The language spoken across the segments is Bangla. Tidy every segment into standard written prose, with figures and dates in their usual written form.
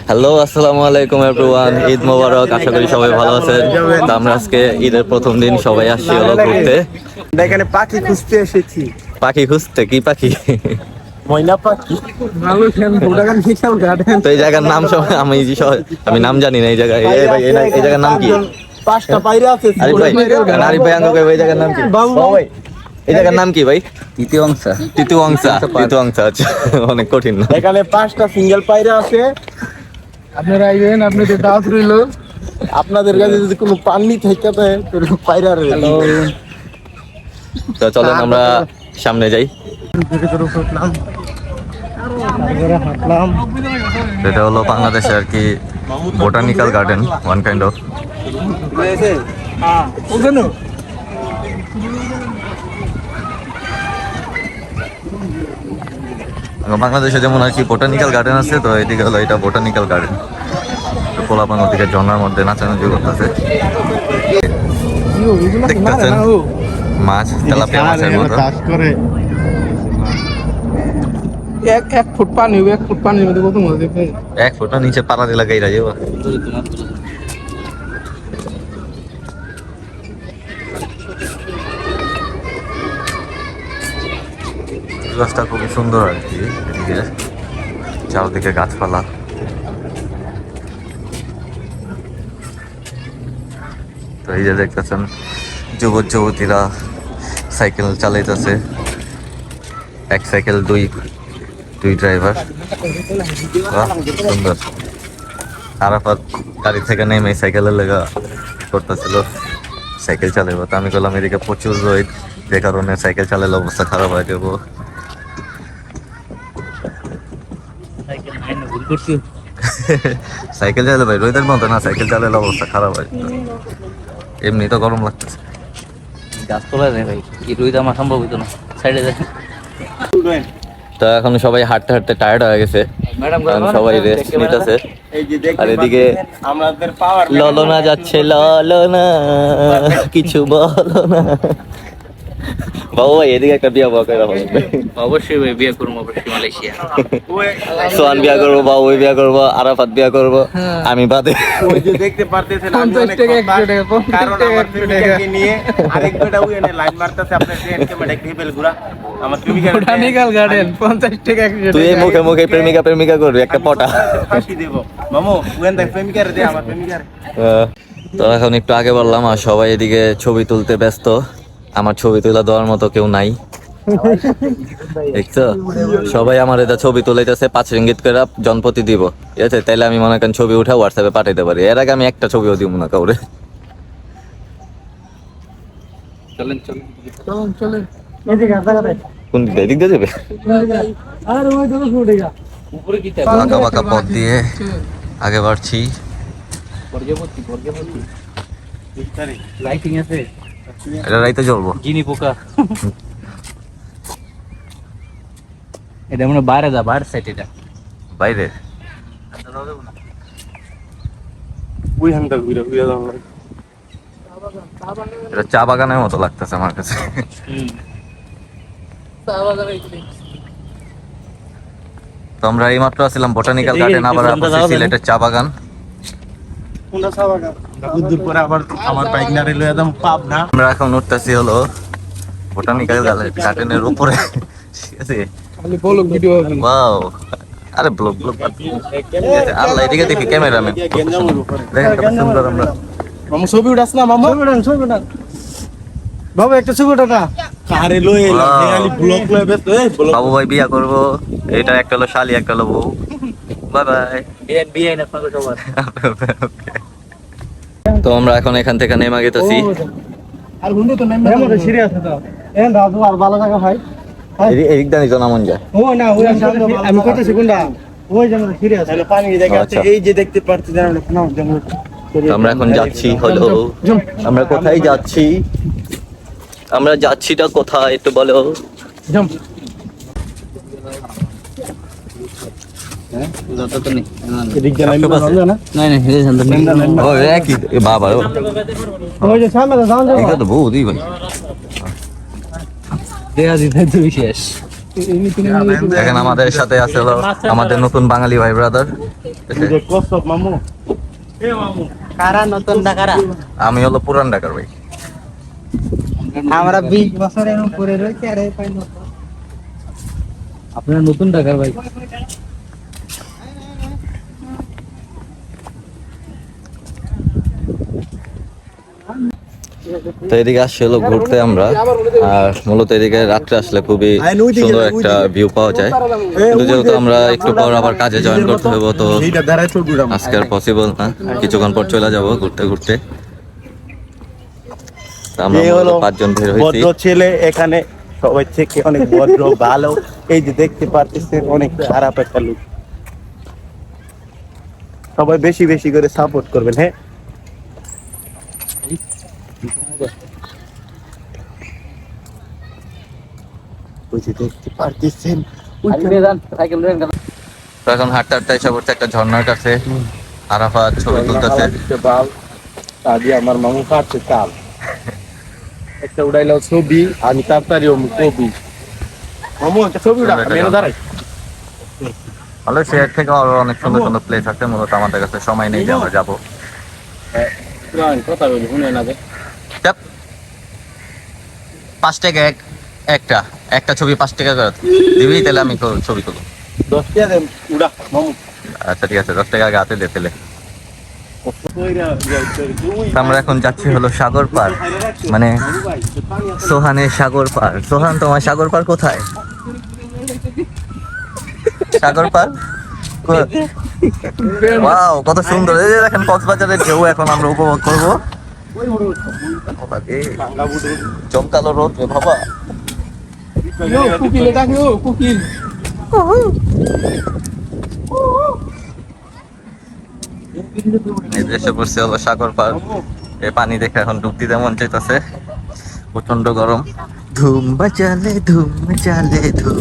হ্যালো, আসসালামু আলাইকুম এভরিওয়ান। ঈদ মোবারক। আশা করি সবাই ভালো আছেন। তো আমরা আজকে ঈদের প্রথম দিন সবাই আসছি হলো ঘুরতে। এখানে পাখি খুঁজতে এসেছি। পাখি খুঁজতে? কি পাখি? ময়না পাখি। তো এই জায়গার নাম সব আমি নাম জানি না। এই জায়গা এই জায়গার নাম কি? 5টা পায়রা আছে। আরিফ ভাই আঙ্গ কই, এই জায়গার নাম কি? ভাই এই জায়গার নাম কি ভাই? তৃতীয় অংশা। আচ্ছা, অনেক কঠিন না। এখানে 5টা সিঙ্গেল পায়রা আছে। আপনারা আইবেন, আপনাদের দাওয়াত রইল। আপনাদের কাছে যদি কোনো পানি থেকে থাকে তাহলে পায়রা রইল। তো চলেন আমরা সামনে যাই। এটা হলো বাংলাদেশে আর কি botanical garden, one kind of. বাংলাদেশে যেমন আর কি বোটানিক্যাল গার্ডেন আছে, তো এদিকে হলো এটা বোটানিক্যাল গার্ডেন। পোলাপান ওদিকে ঝর্ণার মধ্যে নাচানাচি করতেছে। দেখতেছেন মাছ, তেলাপিয়া মাছের মতো। এক ফুট পানি, 1 ফুট পানির মধ্যে কত মাছ দেখবেন? 1 ফুট নিচে পাড়া দিয়ে লাগাই যাবো। গাছটা খুবই সুন্দর আর কি, এদিকে চারদিকে গাছপালা। তো এই যে দেখতেছেন যুবক যুবতীরা সাইকেল চালাইতেছে। এক সাইকেল দুই ড্রাইভার। সুন্দর। আরাফাত গাড়ি থেকে নেমে সাইকেলের লেগা করতেছিল, সাইকেল চালাবো। তো আমি বললাম এদিকে প্রচুর রোদ, যে কারণে সাইকেল চালালে অবস্থা খারাপ হয়ে যাবো। সাইকেল চালালে ভাই রোদের মতো না, সাইকেল চালালে অবস্থা খারাপ হয়। এমনি তো গরম লাগতেছে। গাছ তোলা যায় ভাই, কি রোদ আমার সম্ভব হইতো না। সাইডে যায়। তো এখন সবাই হাঁটতে হাঁটতে টায়ার্ড হয়ে গেছে, সবাই রেস্ট নিতেছে। আর এদিকে আমাদের পাওয়ার ললনা যাচ্ছে, ললনা কিছু বলো না। বাবু ভাই এদিকে একটা বিয়া বকা হবে। অবশ্যই ভাই, বিয়ে করবো অবশ্যই মালয়েশিয়া। সোহান বিয়া করবো, বাবু বিয়া করবো, আরাফাত বিয়া করবো, আমি বাদে। ওই যে দেখতে পারতেছেন 50 টাকা 100 টাকা, কারণ আমার প্রেমিকাকে নিয়ে আরেক বেটা উইনে লাইন মারতেছে। আপনার ট্রেন ক্যামেরা টেবিল ঘুরা আমার প্রেমিকার বোটানিক্যাল গার্ডেন 50 টাকা 100 টাকা। তুই মুখে মুখে প্রেমিকা করবি একটা পটা। ফাঁসি দেব মামু, উইন দেখ প্রেমিকার দে আমার প্রেমিকার। তো এখন একটু আগে বললাম, আর সবাই এদিকে ছবি তুলতে ব্যস্ত। আমার ছবি তুলা দেওয়ার মতো কেউ নাই, দেখছো? সবাই আমার এটা ছবি তুলাইতেছে 5 রিঙ্গিত করে জনপ্রতি দিব, ঠিক আছে? তাইলে আমি মনে করেন ছবি উঠা হোয়াটসঅ্যাপে পাঠাইতে পারি। এর আগে আমি একটা ছবিও দিব না কাউরে। চলেন কোন দিকে? এদিক দিয়ে যাবে? বাঁকা বাঁকা পথ দিয়ে আগে বাড়ছি। লাইটিং আছে, এটা রাইতে জ্বলবো। জিনি পোকা। এটা মনে বাইরে যা, বাইরের সাইড। এটা বাইরে উই হান্ডা ঘুরে ঘুরে দাও। এটা চা বাগানের মতো লাগতেছে আমার কাছে। তো আমরা এই মাত্র আসছিলাম বোটানিক্যাল গার্ডেন, আবার সিলেটের চা বাগান। কোনটা চা বাগান? দূর পরে আবার আমার বাইক না রেলওয়ে একদম পাব না। আমরা এখন উঠতেছি হলো বোটানিক্যাল গার্ডেনের উপরে, ঠিক আছে? খালি বলো ভিডিও হবে। ওয়াও, আরে ব্লগ আল্লাহ, এদিকে দেখি ক্যামেরাম্যান দেখেন কত সুন্দর। আমরা মামু ছবি উঠাস না? মামু ছবি উঠান বাবু, একটা ছবি উঠা না। আরে লই এলাম খালি ব্লগ লয় বেত। এই বাবু ভাই বিয়া করবো। এটা একটা হলো শালি, একটা হলো বউ। Bye bye. বিয়ে না আপনাকে সবার। তো আমরা এখন এখান থেকে নেমে গেতেছি। আর হুন্ডু তো নাম না সিরিয়াস তো এন দাদু আর ভালো জায়গা ভাই। এদিক দানি তো নামন যায়। ও না ওই আমি কত সেকেন্ডা ওই জায়গা সিরিয়াস। তাহলে পানি দেখা যাচ্ছে, এই যে দেখতে পাচ্ছেন আমরা নাও জঙ্গল। আমরা এখন যাচ্ছি হলো, আমরা কোথায় যাচ্ছি? আমরা যাচ্ছিটা কোথায় একটু বলো। জাম্প এদিক দিয়ে লাইন না না নাই হেরে যান। ও একই বাবা, ওই যে সামনে যাও যাও। এটা তো বউ দিই ভাই। দেখা দিতে তুই শেষ। দেখেন আমাদের সাথে আছে হলো আমাদের নতুন বাঙালি ভাই ব্রাদার। কসব মামু এ মামু কারা নতুন ঢাকারা আমি হলো পুরান ঢাকার ভাই। আমরা 20 বছরের উপরে রয়েছে আর এই পাই নতুন আপনারা নতুন ঢাকার ভাই তো এদিকে আসছে হলো ঘুরতে আমরা, আর মূলত এদিকে রাত্রে আসলে খুবই সুন্দর একটা ভিউ পাওয়া যায়, কিন্তু যেহেতু আমরা একটু পর আবার কাজে জয়েন করতে হবে তো আজকে আর পসিবল না, কিছুক্ষণ পর চলে যাব ঘুরতে ঘুরতে। তা আমরা এই হলো মূলত 5 জন বের হয়েছি। ভদ্র ছেলে, এখানে সবাই থেকে অনেক ভদ্র ভালো। এই যে দেখতে পাচ্ছেন অনেক খারাপ একটা লোক। সবাই বেশি বেশি করে সাপোর্ট করবেন। হ্যাঁ, ওই যে দেখতে পাচ্ছেন তো এখন হাঁটতে হাঁটতে এসে পড়ছে একটা ঝর্ণার কাছে, আরাফাত ছবি তুলতেছে। আগে আমার মামু কাটছে চাল একটা উড়াইলো ছবি, আমি তাড়াতাড়ি কবি মামু একটা ছবি উড়া মেনে দাঁড়াই। ভালো, সে এর থেকে আরো অনেক সুন্দর সুন্দর প্লেস আছে, মূলত আমাদের কাছে সময় নেই যে আমরা যাবো। কথা বলি শুনে না যে 5 টাকা একটা ছবি 5 টাকা করে দিবি, তাহলে আমি ছবি তুলব। 10 টাকা দেন উড়া মামু। আচ্ছা ঠিক আছে, 10 টাকা আগে হাতে দিয়ে ফেলে। আমরা এখন যাচ্ছি হলো সাগর পার, মানে সোহানের সাগর পার। সোহান, তোমার সাগর পার কোথায়? সাগর পার ওয়াও, কত সুন্দর! এই যে দেখেন কক্সবাজারের ঢেউ এখন আমরা উপভোগ করবো। জমকালো রোদ রে বাবা। এই দেশে পড়ছে হলো সাগর পার, এই পানি দেখে এখন ডুব দিতে মন চাইতেছে, প্রচন্ড গরম। ধুম বাজালে ধুম চালে ধুম।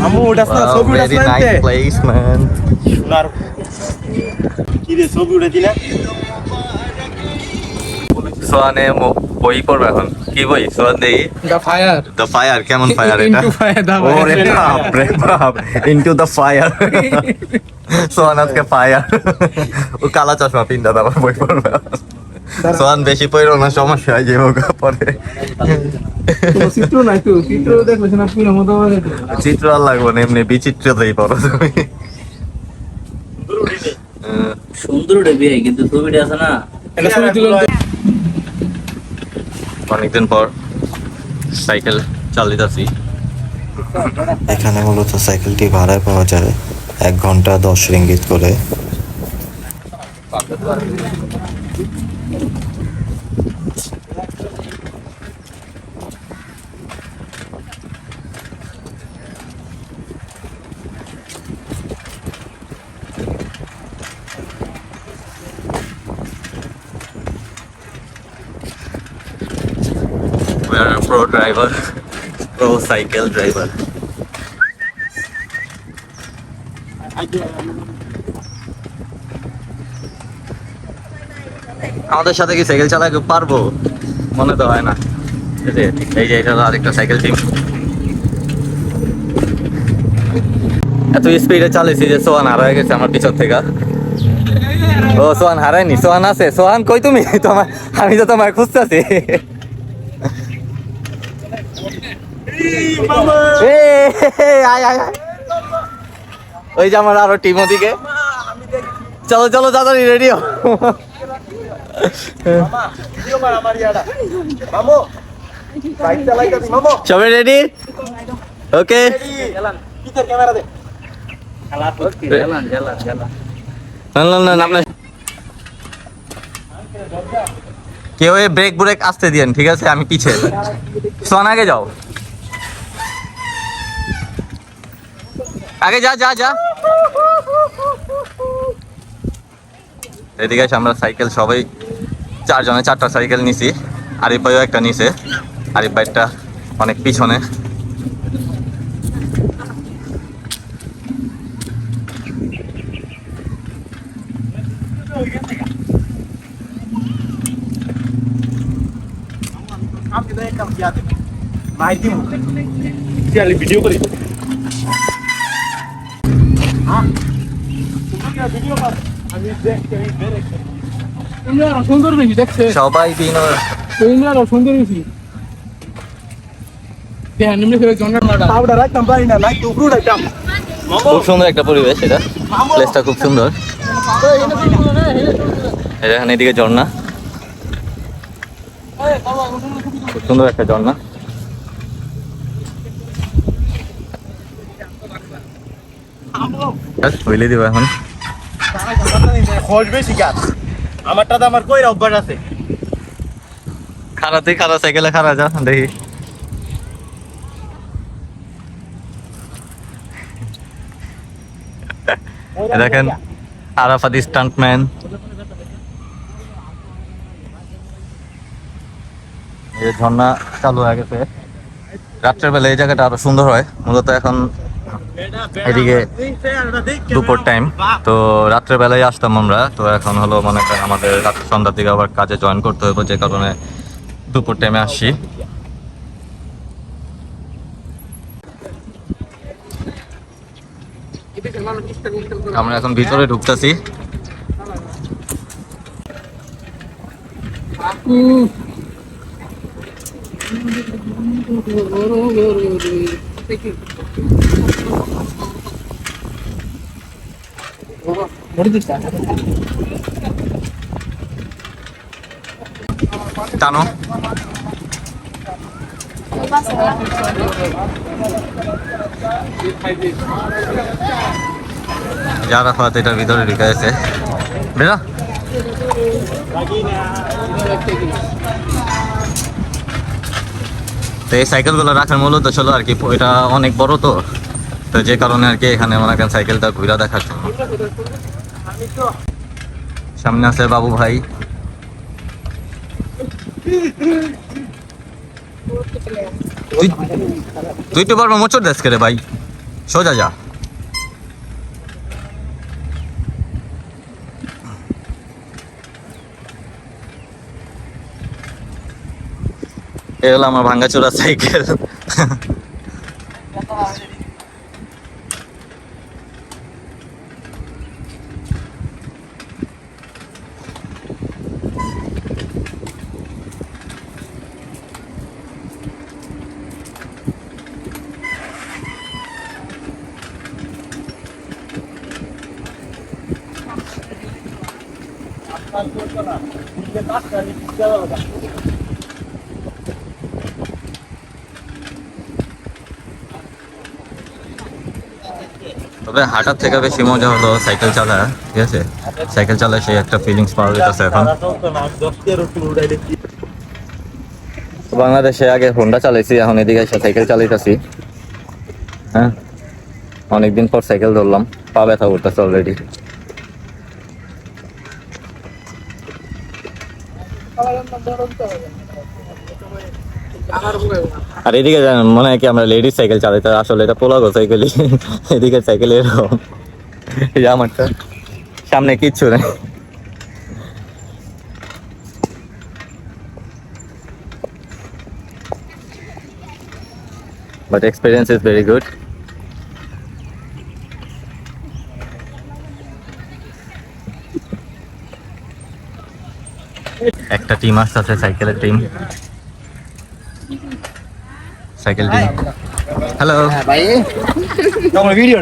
মামু ওটা ছবি উড়া Very nice place, man. সোনার কি রে ছবি উড়ে দিলা? সোহানে বই পড়বে এখন, কি বই সোহান? দেই দ্য ফায়ার। কেমন ফায়ার এটা? ওরে বাপ রে বাপ, ইনটু দ্য ফায়ার। সোহান আজকে ফায়ার, ও কালা চশমা পিন্ডা আবার বই পড়বে। সোহান বেশি পড়ো না, সমস্যা হয়ে যাবে পরে। চিত্র আর লাগবে না, এমনি বিচিত্রতেই পড়ো তুমি। সুন্দর ডেবি কিন্তু ছবিটা আছে না অনেকদিন পর সাইকেল চালিয়েছি। এখানে মূলত সাইকেলটি ভাড়ায় পাওয়া যায় 1 ঘন্টা 10 রিঙ্গিত করে। We are a pro driver, pro cycle driver. আমাদের সাথে কি সাইকেল চালাতে পারবো? মনে তো হয় না। এই যে এটা হলো আরেকটা সাইকেল টিম। এত স্পিডে চালিয়েছি যে সোহান হারায় গেছে আমার পিছন থেকে। ও সোহান হারায়নি, সোহান আছে। সোহান কই তুমি? তোমার, আমি তো তোমার খুঁজতেছি। ওই যে আমার আরো টিম ওদিকে। চলো চলো তাড়াতাড়ি রেডি হও। সবাই রেডি? ওকে, কেউ ব্রেক ব্রেক আসতে দিয়েন, ঠিক আছে? আমি পিছিয়ে, সোহান আগে যাও, আগে যা যা যা। এদিকে আমরা সাইকেল সবাই 4 জনে 4টা সাইকেল নিছি। আরিফ ভাইও একটা নিছে, আরিফ ভাইটা অনেক পিছনে। ভাই দিমু চালি ভিডিও করি হ্যাঁ তুমি ভিডিও কর আমি দেখতে তোমরা সুন্দর বেশি দেখছে সবাই বিনোদ তোমরা সুন্দর বেশি দেখেন নিম্নে ফেলে জন্নার মাটা পাউডার রাখতাম পারি না লাইট উপরে রাখতাম খুব সুন্দর একটা পরিবেশ এটা প্লেসটা খুব সুন্দর এটা এখানে এদিকে ঝর্ণা খুব সুন্দর একটা ঝর্ণা হইলে দিব এখন খোঁজ বেশি কাজ আমারটা তো আমার কইরা অভ্যাস আছে খারাতেই খারা সাইকেলে খারা যা দেখি দেখেন আরাফাত স্টান্টম্যান এই ঝর্ণা চালু হয়ে গেছে রাত্রের বেলা এই জায়গাটা আরো সুন্দর হয় মূলত এখন এদিকে দুপুর টাইম তো রাত্রের বেলায় আসতাম আমরা তো এখন হলো মনে করেন আমাদের রাত্রে সন্ধ্যার দিকে আবার কাজে জয়েন করতে হবে যে কারণে দুপুর টাইমে আসছি আমরা এখন ভিতরে ঢুকতেছি টানো যারা ফাত এটার ভিতরে ঢুকে আছে বেরা তো এই সাইকেলগুলো রাখার মূলত ছিল আর কি এটা অনেক বড় তো তো যে কারণে আর কি এখানে মনে করেন সাইকেলটা ঘুরে দেখার জন্য সামনে আছে বাবু ভাই তুই তো পারবো মোচর দেশ করে ভাই সোজা যা এ হলো আমার ভাঙ্গাচোরা সাইকেল তবে হাঁটার থেকে বেশি মজা হলো সাইকেল চালা ঠিক আছে সাইকেল চালায় সেই একটা ফিলিংস পাওয়া যেতেছে এখন বাংলাদেশে আগে হোন্ডা চালাইছি এখন এদিকে এসে সাইকেল চালাইতেছি হ্যাঁ অনেকদিন পর সাইকেল ধরলাম পা ব্যথা করতেছে অলরেডি আর এদিকে মনে হয় কি আমরা লেডিস সাইকেল চালাইতে আসলে এটা পোলাগো সাইকেলই এদিকে সাইকেল এরকম আমারটা সামনে কিচ্ছু নেই but experience is very good একটা টিম আসছে সাইকেলের টিম সাইকেল টিম হ্যালো ভাই তোমরা ভিডিও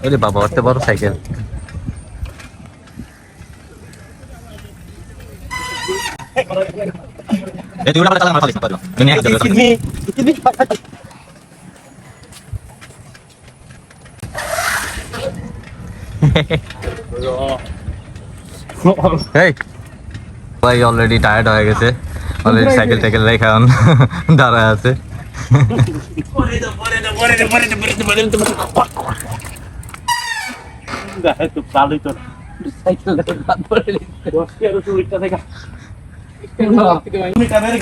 ওরে বাবা অত বড় সাইকেল এই দুটো চালা মারা দিতে পারো দুনিয়া কে এই ভাই অলরেডি টায়ার্ড হয়ে গেছে অলরেডি সাইকেল টাইকেল রেখে এখন দাঁড়ায় আছে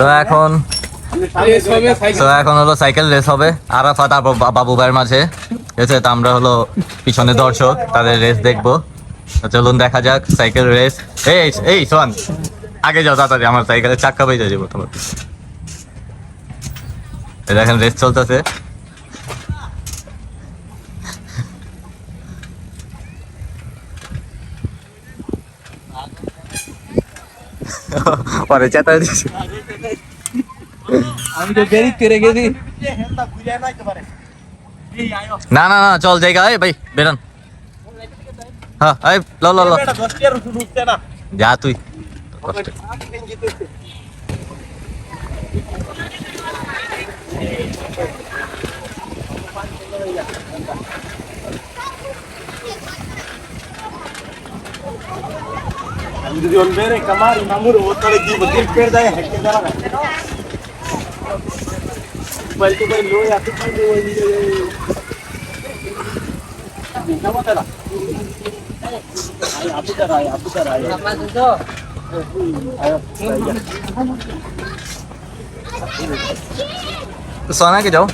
তো এখন হলো সাইকেল রেস হবে আরাফাত আর বাবু ভাইয়ের মাঝে এসে তো আমরা হলো পিছনে দর্শক তাদের রেস দেখবো চলুন দেখা যাক সাইকেল রেস এই শোন আগে যাও তাড়াতাড়ি, আমার সাইকেলের চাক্কা বেজে যাবো তোমার। দেখেন রেস চলতেছে। পরে চেতা দিচ্ছি। আমি তো দেরি করে গেছি। না না না চল জায়গা ভাই বেরান। হ্যাঁ এই ল ল ল যা তুই কষ্টে। সোহানাকে যাও।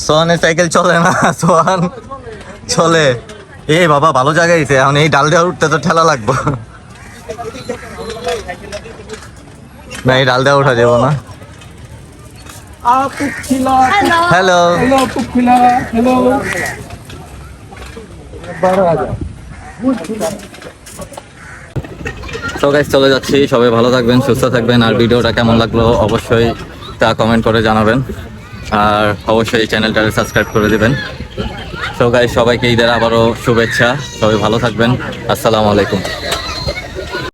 সোহানের সাইকেল চলে না, সোহান চলে। এই বাবা ভালো জায়গায় এসে এখন এই ডাল দেওয়া উঠতে তো ঠেলা লাগবো না, এই ডাল দেওয়া উঠা যাবো না। হ্যালো হ্যালো পুকুলা, হ্যালো। 12,000। তো গাইস চলে যাচ্ছি, সবাই ভালো থাকবেন, সুস্থ থাকবেন। আর ভিডিওটা কেমন লাগলো অবশ্যই তা কমেন্ট করে জানাবেন, আর অবশ্যই চ্যানেলটা সাবস্ক্রাইব করে দিবেন। তো গাইস সবাইকে ঈদের আবারও শুভেচ্ছা, সবাই ভালো থাকবেন, আসসালামু আলাইকুম।